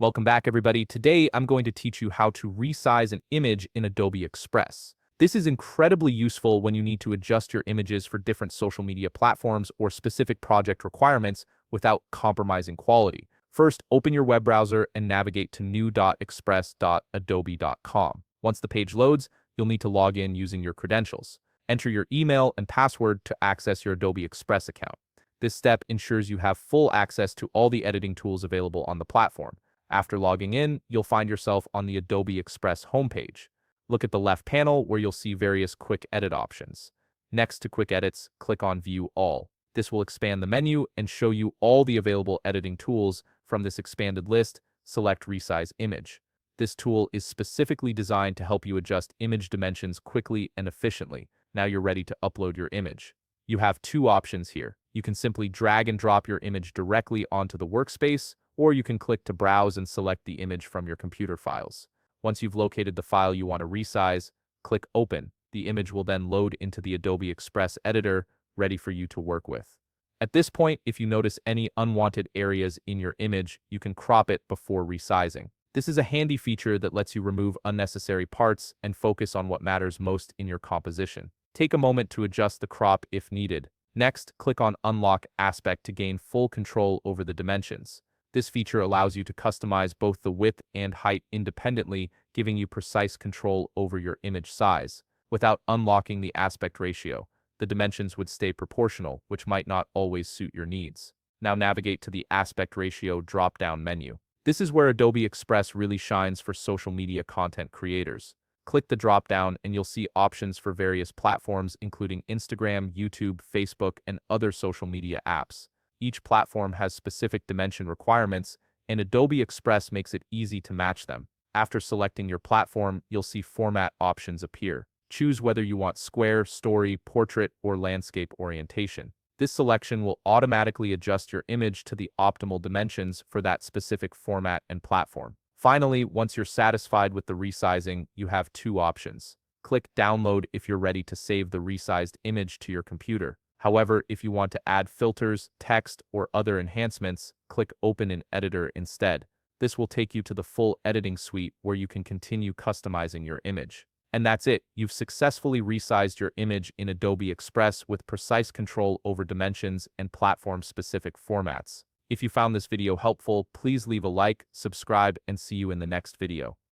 Welcome back, everybody. Today, I'm going to teach you how to resize an image in Adobe Express. This is incredibly useful when you need to adjust your images for different social media platforms or specific project requirements without compromising quality. First, open your web browser and navigate to new.express.adobe.com. Once the page loads, you'll need to log in using your credentials. Enter your email and password to access your Adobe Express account. This step ensures you have full access to all the editing tools available on the platform. After logging in, you'll find yourself on the Adobe Express homepage. Look at the left panel where you'll see various quick edit options. Next to quick edits, click on View All. This will expand the menu and show you all the available editing tools. From this expanded list, select Resize Image. This tool is specifically designed to help you adjust image dimensions quickly and efficiently. Now you're ready to upload your image. You have two options here. You can simply drag and drop your image directly onto the workspace, or you can click to browse and select the image from your computer files. Once you've located the file you want to resize, click Open. The image will then load into the Adobe Express editor, ready for you to work with. At this point, if you notice any unwanted areas in your image, you can crop it before resizing. This is a handy feature that lets you remove unnecessary parts and focus on what matters most in your composition. Take a moment to adjust the crop if needed. Next, click on Unlock Aspect to gain full control over the dimensions. This feature allows you to customize both the width and height independently, giving you precise control over your image size. Without unlocking the aspect ratio, the dimensions would stay proportional, which might not always suit your needs. Now navigate to the Aspect Ratio drop-down menu. This is where Adobe Express really shines for social media content creators. Click the drop-down and you'll see options for various platforms, including Instagram, YouTube, Facebook, and other social media apps. Each platform has specific dimension requirements, and Adobe Express makes it easy to match them. After selecting your platform, you'll see format options appear. Choose whether you want square, story, portrait, or landscape orientation. This selection will automatically adjust your image to the optimal dimensions for that specific format and platform. Finally, once you're satisfied with the resizing, you have two options. Click Download if you're ready to save the resized image to your computer. However, if you want to add filters, text, or other enhancements, click Open in Editor instead. This will take you to the full editing suite where you can continue customizing your image. And that's it. You've successfully resized your image in Adobe Express with precise control over dimensions and platform-specific formats. If you found this video helpful, please leave a like, subscribe, and see you in the next video.